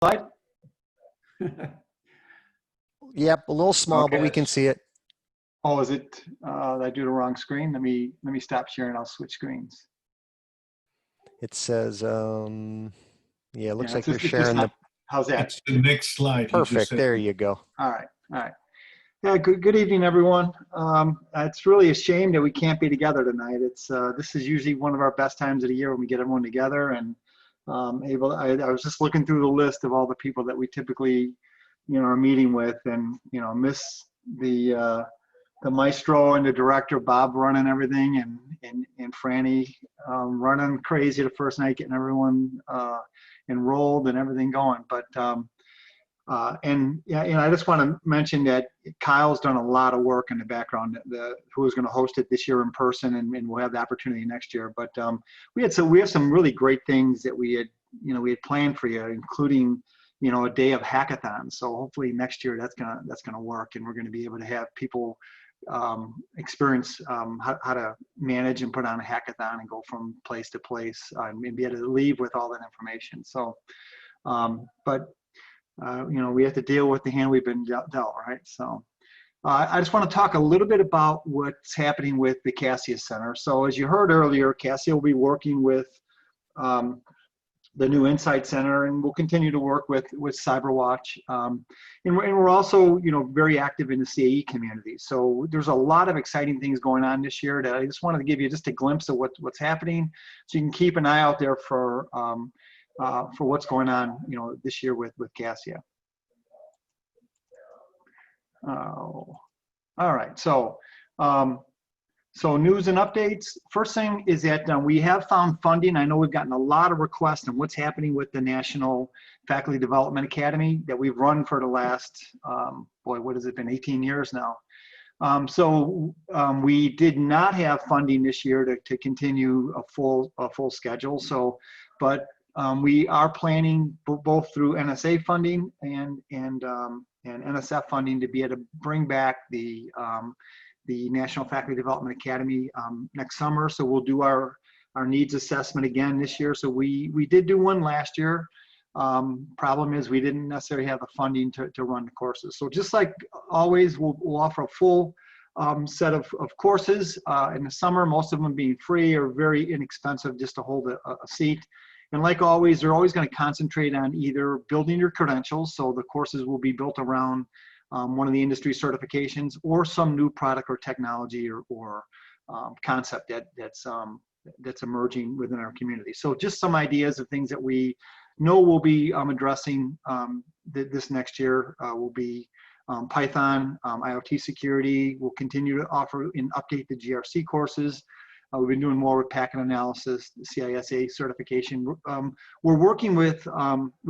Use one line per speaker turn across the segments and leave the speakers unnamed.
slide?
Yep, a little small, but we can see it.
Oh, is it? Did I do the wrong screen? Let me stop sharing. I'll switch screens.
It says, yeah, it looks like you're
It's just
sharing
not,
the.
how's that?
It's the next slide. He just
Perfect.
said-
There you go.
All right. Yeah, good evening, everyone. It's really a shame that we can't be together tonight. This is usually one of our best times of the year when we get everyone together, and I was just looking through the list of all the people that we typically, are meeting with, and miss the maestro and the director, Bob, running everything, and Franny running crazy the first night, getting everyone enrolled and everything going. But I just want to mention that Kyle's done a lot of work in the background. Who is going to host it this year in person, and we'll have the opportunity next year. But we have some really great things that we had planned for you, including a day of hackathons. So hopefully next year that's gonna work, and we're going to be able to have people experience how to manage and put on a hackathon and go from place to place and be able to leave with all that information. So, we have to deal with the hand we've been dealt, right? So I just want to talk a little bit about what's happening with the CSSIA Center. So as you heard earlier, CSSIA will be working with the new Insight Center, and we'll continue to work with CyberWatch. And we're also, very active in the CAE community. So there's a lot of exciting things going on this year that I just wanted to give you just a glimpse of what's happening, so you can keep an eye out there for what's going on, this year with CSSIA. All right, so news and updates. First thing is that we have found funding. I know we've gotten a lot of requests on what's happening with the National Faculty Development Academy that we've run for the last, what has it been, 18 years now. We did not have funding this year to continue a full schedule. So, but we are planning both through NSA funding and NSF funding to be able to bring back the National Faculty Development Academy next summer. So we'll do our needs assessment again this year. So we did do one last year. Problem is we didn't necessarily have the funding to run the courses. So just like always, we'll offer a full set of courses in the summer, most of them being free or very inexpensive just to hold a seat. And like always, they're always going to concentrate on either building your credentials. So the courses will be built around one of the industry certifications, or some new product or technology or concept that's emerging within our community. So just some ideas of things that we know we'll be addressing this next year will be Python, IoT security. We'll continue to offer and update the GRC courses. We've been doing more with packet analysis, the CSSIA certification. We're working with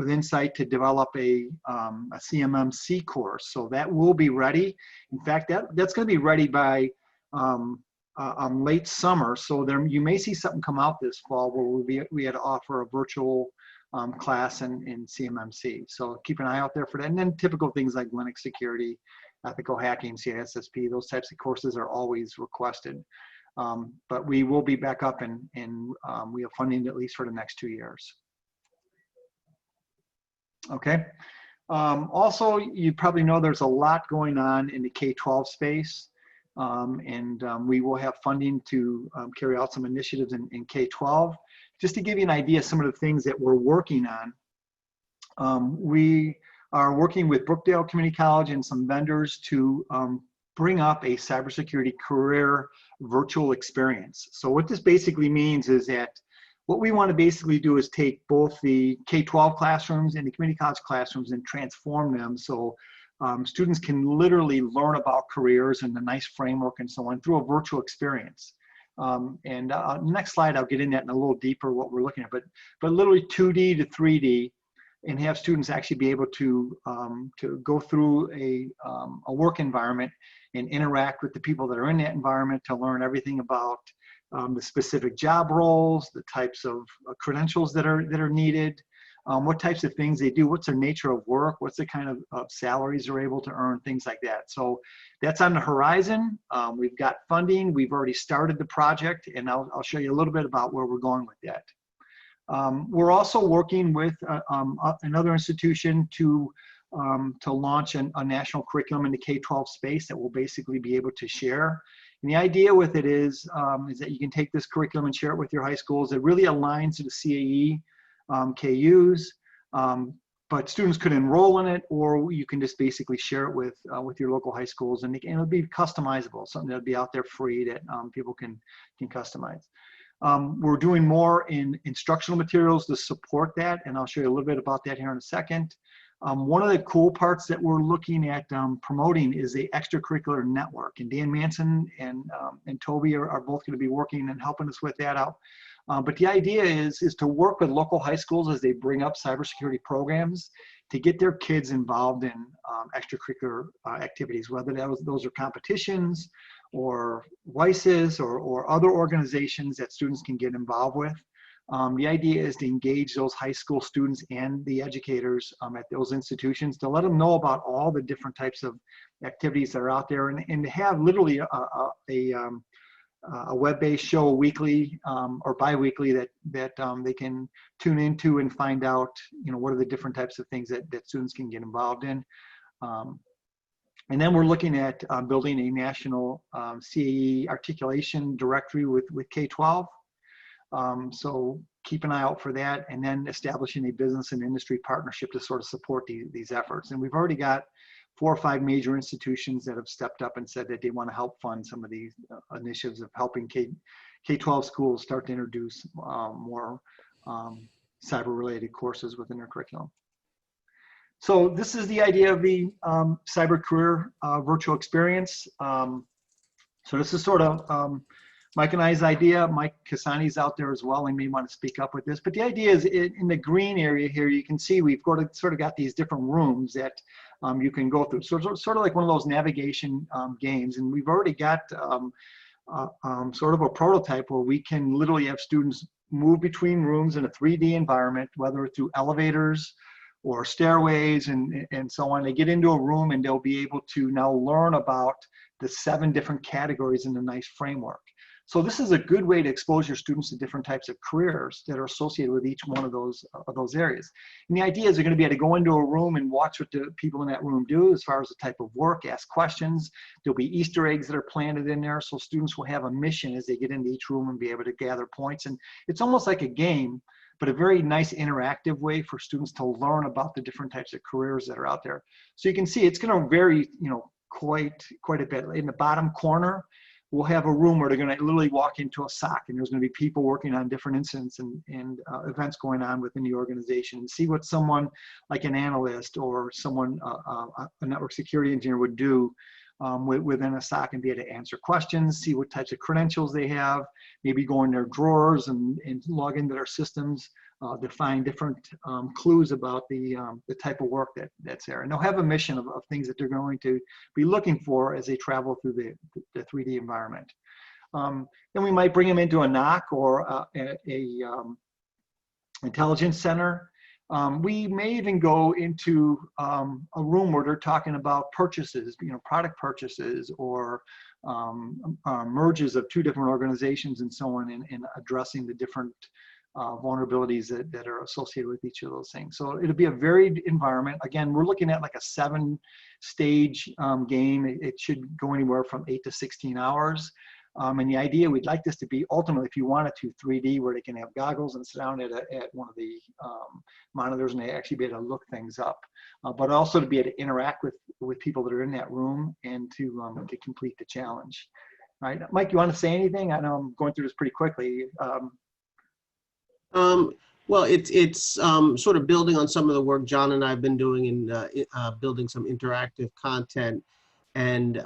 Insight to develop a CMMC course, so that will be ready. In fact, that's going to be ready by late summer. So you may see something come out this fall where we had to offer a virtual class in CMMC. So keep an eye out there for that. And then typical things like Linux security, ethical hacking, CISSP, those types of courses are always requested. But we will be back up and we have funding at least for the next 2 years. Okay. Also, you probably know there's a lot going on in the K12 space, and we will have funding to carry out some initiatives in K12. Just to give you an idea of some of the things that we're working on, we are working with Brookdale Community College and some vendors to bring up a cybersecurity career virtual experience. So what this basically means is that what we want to basically do is take both the K12 classrooms and the community college classrooms and transform them so students can literally learn about careers and the nice framework and so on through a virtual experience. Next slide, I'll get in that in a little deeper what we're looking at, but literally 2D to 3D, and have students actually be able to go through a work environment and interact with the people that are in that environment to learn everything about the specific job roles, the types of credentials that are needed, what types of things they do, what's their nature of work, what's the kind of salaries they're able to earn, things like that. So that's on the horizon. We've got funding. We've already started the project, and I'll show you a little bit about where we're going with that. We're also working with another institution to launch a national curriculum in the K-12 space that will basically be able to share. And the idea with it is that you can take this curriculum and share it with your high schools. It really aligns to the CAE KUs, but students could enroll in it, or you can just basically share it with your local high schools, and it'll be customizable, something that'll be out there free that people can customize. We're doing more in instructional materials to support that, and I'll show you a little bit about that here in a second. One of the cool parts that we're looking at promoting is a extracurricular network, and Dan Manson and Toby are both going to be working and helping us with that out. But the idea is to work with local high schools as they bring up cybersecurity programs to get their kids involved in extracurricular activities, whether those are competitions or WICEs or other organizations that students can get involved with. The idea is to engage those high school students and the educators at those institutions to let them know about all the different types of activities that are out there, and to have literally a web-based show weekly or bi-weekly that they can tune into and find out, what are the different types of things that students can get involved in. And then we're looking at building a national CAE articulation directory with K12. So keep an eye out for that, and then establishing a business and industry partnership to sort of support these efforts. And we've already got 4 or 5 major institutions that have stepped up and said that they want to help fund some of these initiatives of helping K-12 schools start to introduce more cyber-related courses within their curriculum. So this is the idea of the cyber career virtual experience. So this is sort of Mike and I's idea. Mike Kasani's out there as well. He may want to speak up with this, but the idea is in the green area here, you can see we've sort of got these different rooms that you can go through. So it's sort of like one of those navigation games, and we've already got sort of a prototype where we can literally have students move between rooms in a 3D environment, whether through elevators or stairways and so on. They get into a room and they'll be able to now learn about the 7 different categories in a nice framework. So this is a good way to expose your students to different types of careers that are associated with each one of those areas. And the idea is they're going to be able to go into a room and watch what the people in that room do as far as the type of work, ask questions. There'll be Easter eggs that are planted in there, so students will have a mission as they get into each room and be able to gather points. And it's almost like a game, but a very nice interactive way for students to learn about the different types of careers that are out there. So you can see it's going to vary, quite a bit. In the bottom corner, we'll have a room where they're going to literally walk into a SOC, and there's going to be people working on different incidents and events going on within the organization, and see what someone like an analyst or someone, a network security engineer would do within a SOC, and be able to answer questions, see what types of credentials they have, maybe go in their drawers and log into their systems to find different clues about the type of work that's there. And they'll have a mission of things that they're going to be looking for as they travel through the 3D environment. Then we might bring them into a NOC or a intelligence center. We may even go into a room where they're talking about purchases, product purchases, or merges of 2 different organizations and so on, and addressing the different vulnerabilities that are associated with each of those things. So it'll be a varied environment. Again, we're looking at like a 7-stage game. It should go anywhere from 8 to 16 hours. And the idea, we'd like this to be ultimately, if you wanted to, 3D, where they can have goggles and sit down at one of the monitors and they actually be able to look things up, but also to be able to interact with people that are in that room and to complete the challenge. All right, Mike, you want to say anything? I know I'm going through this pretty quickly.
Well, it's sort of building on some of the work John and I have been doing in building some interactive content. And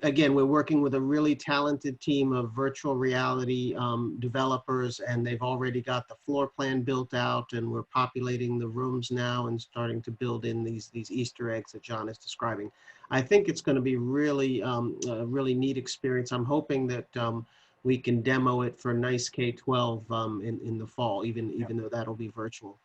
again, we're working with a really talented team of virtual reality developers, and they've already got the floor plan built out, and we're populating the rooms now and starting to build in these Easter eggs that John is describing. I think it's going to be really, a really neat experience. I'm hoping that we can demo it for nice K-12 in the fall, even though that'll be virtual.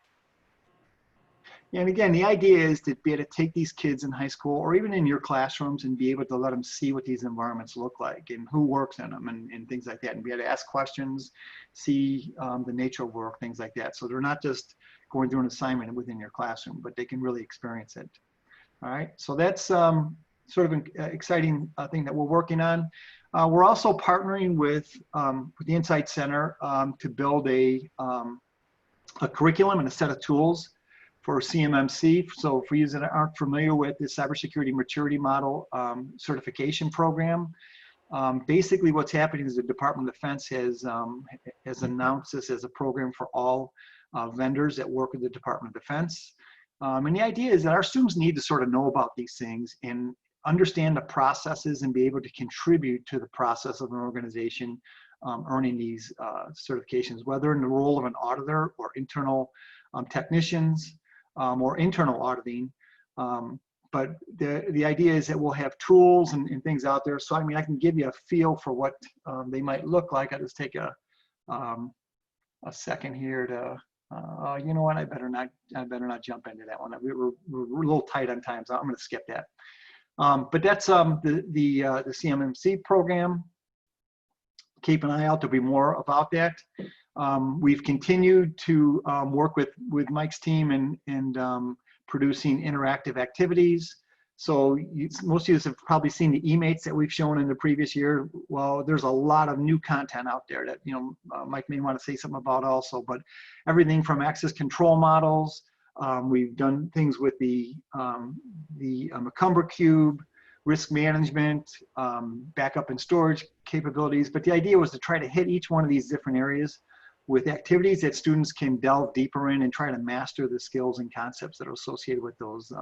And again, the idea is to be able to take these kids in high school or even in your classrooms and be able to let them see what these environments look like and who works in them and things like that, and be able to ask questions, see the nature of work, things like that. So they're not just going through an assignment within your classroom, but they can really experience it. All right, so that's sort of an exciting thing that we're working on. We're also partnering with the Insight Center to build a curriculum and a set of tools for CMMC. So for you that aren't familiar with the Cybersecurity Maturity Model certification program, basically what's happening is the Department of Defense has announced this as a program for all vendors that work with the Department of Defense. And the idea is that our students need to sort of know about these things and understand the processes and be able to contribute to the process of an organization earning these certifications, whether in the role of an auditor or internal technicians or internal auditing. But the idea is that we'll have tools and things out there. So I mean, I can give you a feel for what they might look like. I just take a second here to, you know what? I better not jump into that one. We're a little tight on time, so I'm going to skip that. But that's the CMMC program. Keep an eye out. There'll be more about that. We've continued to work with Mike's team and producing interactive activities. So most of you have probably seen the e-mates that we've shown in the previous year. Well, there's a lot of new content out there that Mike may want to say something about also. But everything from access control models. We've done things with the Macumber Cube, risk management, backup and storage capabilities. But the idea was to try to hit each one of these different areas with activities that students can delve deeper in and try to master the skills and concepts that are associated with those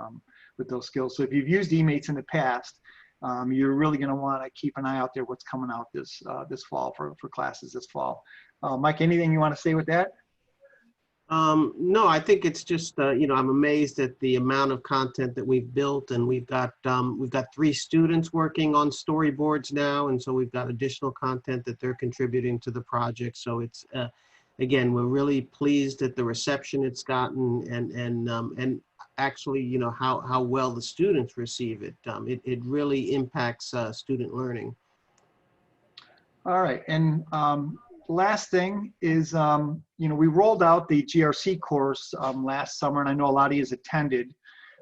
skills. So if you've used e-mates in the past, you're really going to want to keep an eye out there what's coming out this fall for classes this fall. Mike, anything you want to say with that?
No, I think it's just, I'm amazed at the amount of content that we've built, and we've got 3 students working on storyboards now. And so we've got additional content that they're contributing to the project. So it's, again, we're really pleased at the reception it's gotten and actually, how well the students receive it. It really impacts student learning.
All right, and last thing is, we rolled out the GRC course last summer, and I know a lot of you attended,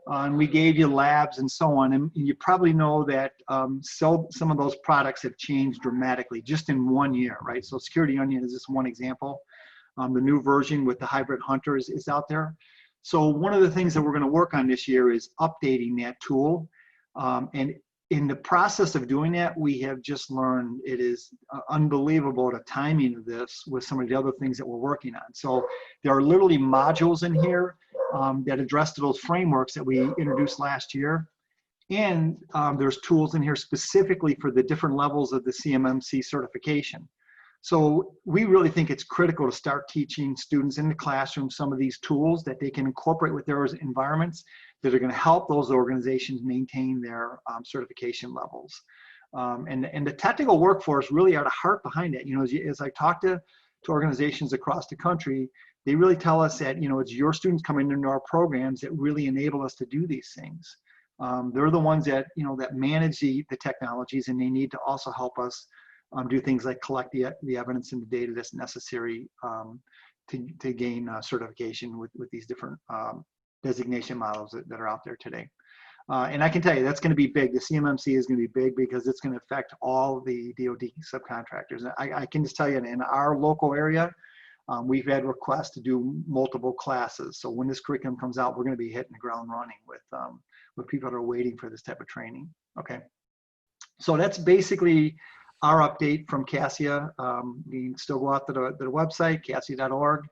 and we gave you labs and so on, and you probably know that some of those products have changed dramatically just in 1 year, right? So Security Onion is just one example. The new version with the Hybrid Hunter is out there. So one of the things that we're going to work on this year is updating that tool, and in the process of doing that, we have just learned it is unbelievable the timing of this with some of the other things that we're working on. So there are literally modules in here that address those frameworks that we introduced last year. And there's tools in here specifically for the different levels of the CMMC certification. So we really think it's critical to start teaching students in the classroom some of these tools that they can incorporate with their environments that are going to help those organizations maintain their certification levels. And the technical workforce really are the heart behind it. As I talk to organizations across the country, they really tell us that, it's your students coming into our programs that really enable us to do these things. They're the ones that, that manage the technologies, and they need to also help us do things like collect the evidence and the data that's necessary to gain certification with these different designation models that are out there today. And I can tell you that's going to be big. The CMMC is going to be big because it's going to affect all the DoD subcontractors. I can just tell you in our local area, we've had requests to do multiple classes. So when this curriculum comes out, we're going to be hitting the ground running with people that are waiting for this type of training. Okay. So that's basically our update from CSSIA. You can still go out to the website, CSSIA.org.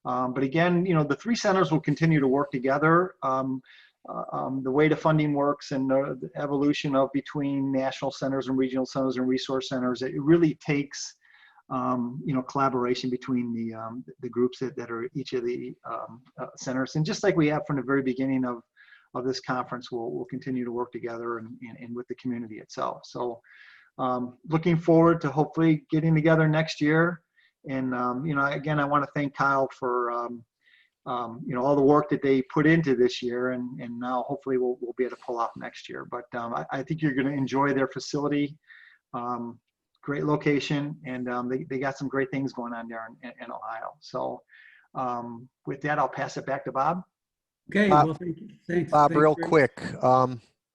But again, the 3 centers will continue to work together. The way the funding works and the evolution of between national centers and regional centers and resource centers, it really takes collaboration between the groups that are each of the centers. And just like we have from the very beginning of this conference, we'll continue to work together and with the community itself. So looking forward to hopefully getting together next year. And again, I want to thank Kyle for all the work that they put into this year, and now hopefully we'll be able to pull off next year. But I think you're going to enjoy their facility. Great location, and they got some great things going on there in Ohio. So with that, I'll pass it back to Bob.
Okay, well, thank you. Thanks.
Bob,
Thanks
real
very-
quick.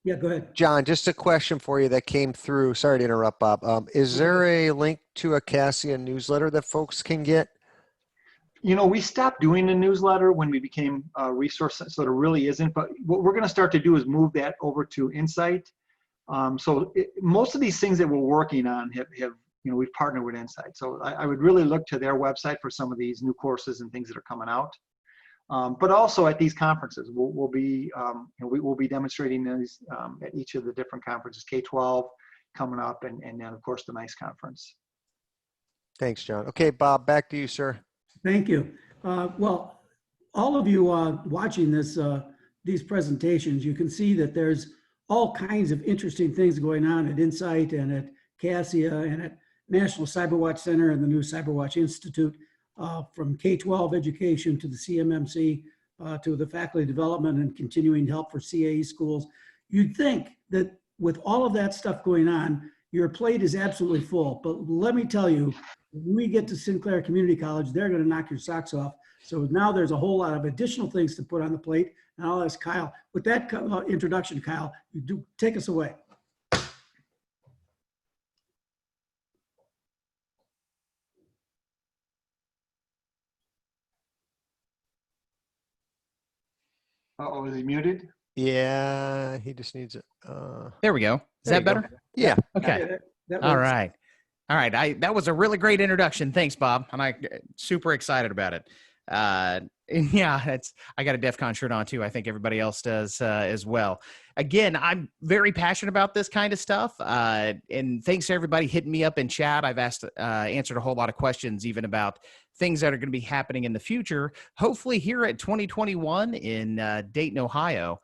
Yeah, go ahead.
John, just a question for you that came through. Sorry to interrupt, Bob. Is there a link to a CSSIA newsletter that folks can get?
We stopped doing the newsletter when we became a resource, so there really isn't. But what we're going to start to do is move that over to Insight. Most of these things that we're working on have we've partnered with Insight. So I would really look to their website for some of these new courses and things that are coming out. But also at these conferences, we'll be demonstrating these at each of the different conferences, K12 coming up, and then of course the NICE conference.
Thanks, John. Okay, Bob, back to you, sir.
Thank you. Well, all of you watching these presentations, you can see that there's all kinds of interesting things going on at Insight and at CSSIA and at National Cyberwatch Center and the new Cyberwatch Institute, from K12 education to the CMMC, to the faculty development and continuing help for CAE schools. You'd think that with all of that stuff going on, your plate is absolutely full. But let me tell you, when we get to Sinclair Community College, they're going to knock your socks off. So now there's a whole lot of additional things to put on the plate. And I'll ask Kyle, with that introduction, Kyle, you do take us away.
Uh-oh, is he muted?
Yeah, he just needs it.
There we go. Is
there
that
you go.
better?
Yeah.
Okay.
That
All
works.
right. All right. That was a really great introduction. Thanks, Bob. And I'm super excited about it. And yeah, I got a DEF CON shirt on too. I think everybody else does as well. Again, I'm very passionate about this kind of stuff. And thanks to everybody hitting me up in chat. I've answered a whole lot of questions, even about things that are going to be happening in the future, hopefully here at 2021 in Dayton, Ohio.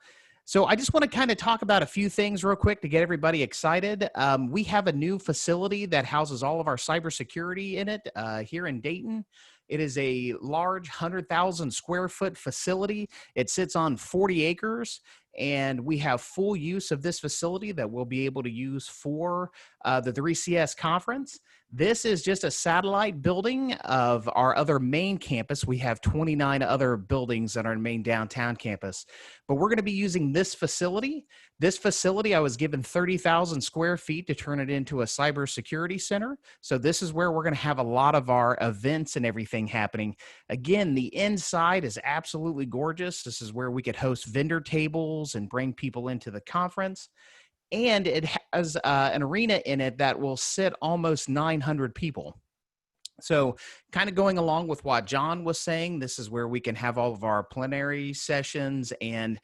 So I just want to kind of talk about a few things real quick to get everybody excited. We have a new facility that houses all of our cybersecurity in it here in Dayton. It is a large 100,000 square foot facility. It sits on 40 acres, and we have full use of this facility that we'll be able to use for the 3CS conference. This is just a satellite building of our other main campus. We have 29 other buildings on our main downtown campus, but we're going to be using this facility. This facility, I was given 30,000 square feet to turn it into a cybersecurity center. So this is where we're going to have a lot of our events and everything happening. Again, the inside is absolutely gorgeous. This is where we could host vendor tables and bring people into the conference. And it has an arena in it that will sit almost 900 people. So kind of going along with what John was saying, this is where we can have all of our plenary sessions. And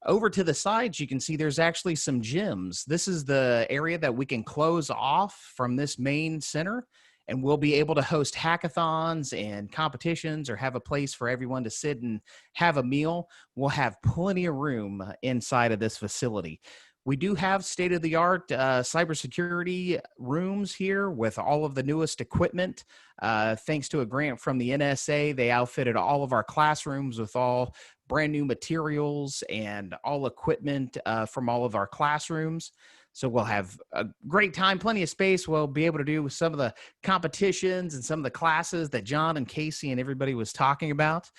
over to the sides, you can see there's actually some gyms. This is the area that we can close off from this main center, and we'll be able to host hackathons and competitions or have a place for everyone to sit and have a meal. We'll have plenty of room inside of this facility. We do have state-of-the-art cybersecurity rooms here with all of the newest equipment. Thanks to a grant from the NSA, they outfitted all of our classrooms with all brand new materials and all equipment from all of our classrooms. So we'll have a great time, plenty of space. We'll be able to do some of the competitions and some of the classes that John and Casey and everybody was talking about.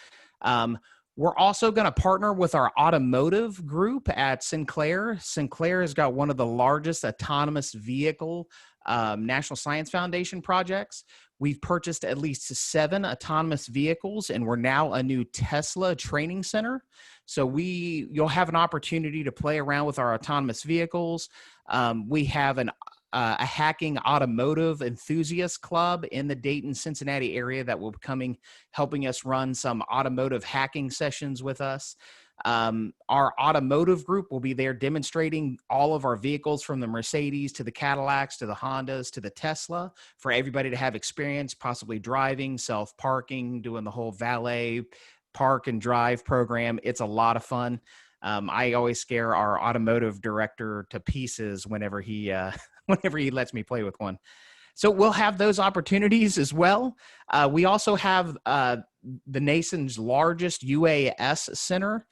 We're also going to partner with our automotive group at Sinclair. Sinclair has got one of the largest autonomous vehicle National Science Foundation projects. We've purchased at least 7 autonomous vehicles, and we're now a new Tesla training center. So you'll have an opportunity to play around with our autonomous vehicles. We have a hacking automotive enthusiast club in the Dayton, Cincinnati area that will be helping us run some automotive hacking sessions with us. Our automotive group will be there demonstrating all of our vehicles, from the Mercedes to the Cadillacs to the Hondas to the Tesla, for everybody to have experience, possibly driving, self-parking, doing the whole valet park and drive program. It's a lot of fun. I always scare our automotive director to pieces whenever he lets me play with one. So we'll have those opportunities as well. We also have the nation's largest UAS center.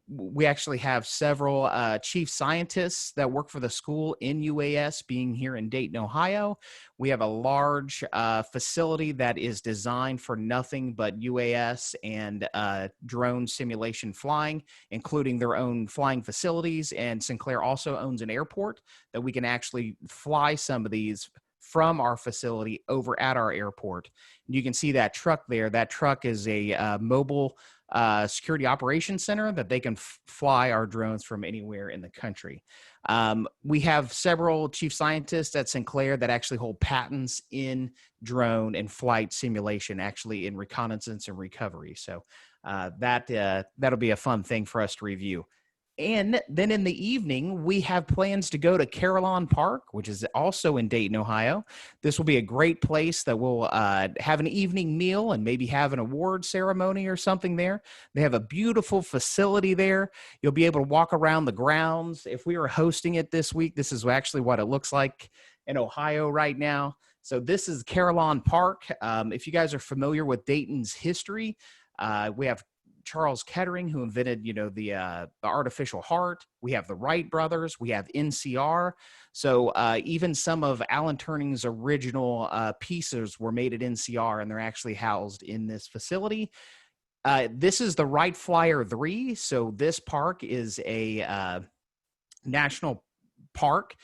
We actually have several chief scientists that work for the school in UAS, being here in Dayton, Ohio. We have a large facility that is designed for nothing but UAS and drone simulation flying, including their own flying facilities. And Sinclair also owns an airport that we can actually fly some of these from our facility over at our airport. You can see that truck there. That truck is a mobile security operations center that they can fly our drones from anywhere in the country. We have several chief scientists at Sinclair that actually hold patents in drone and flight simulation, actually in reconnaissance and recovery. So that'll be a fun thing for us to review. And then in the evening, we have plans to go to Carillon Park, which is also in Dayton, Ohio. This will be a great place that we'll have an evening meal and maybe have an award ceremony or something there. They have a beautiful facility there. You'll be able to walk around the grounds. If we were hosting it this week, this is actually what it looks like in Ohio right now. So this is Carillon Park. If you guys are familiar with Dayton's history, we have Charles Kettering, who invented, the artificial heart. We have the Wright brothers. We have NCR. So even some of Alan Turning's original pieces were made at NCR, and they're actually housed in this facility. This is the Wright Flyer 3. So this park is a national park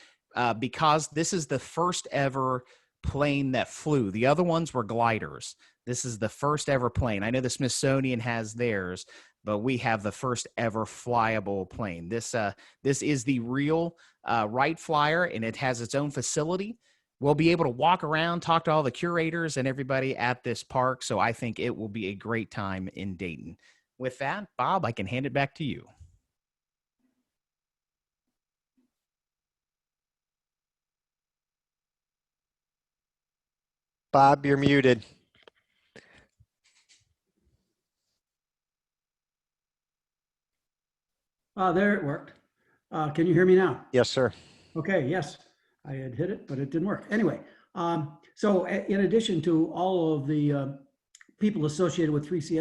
because this is the first ever plane that flew. The other ones were gliders. This is the first ever plane. I know the Smithsonian has theirs, but we have the first ever flyable plane. This is the real Wright Flyer, and it has its own facility. We'll be able to walk around, talk to all the curators and everybody at this park. So I think it will be a great time in Dayton. With that, Bob, I can hand it back to you.
Bob, you're muted.
There it worked. Can you hear me now?
Yes, sir.
Okay, yes, I had hit it, but it didn't work. Anyway, so in addition to all of the people associated with 3CS,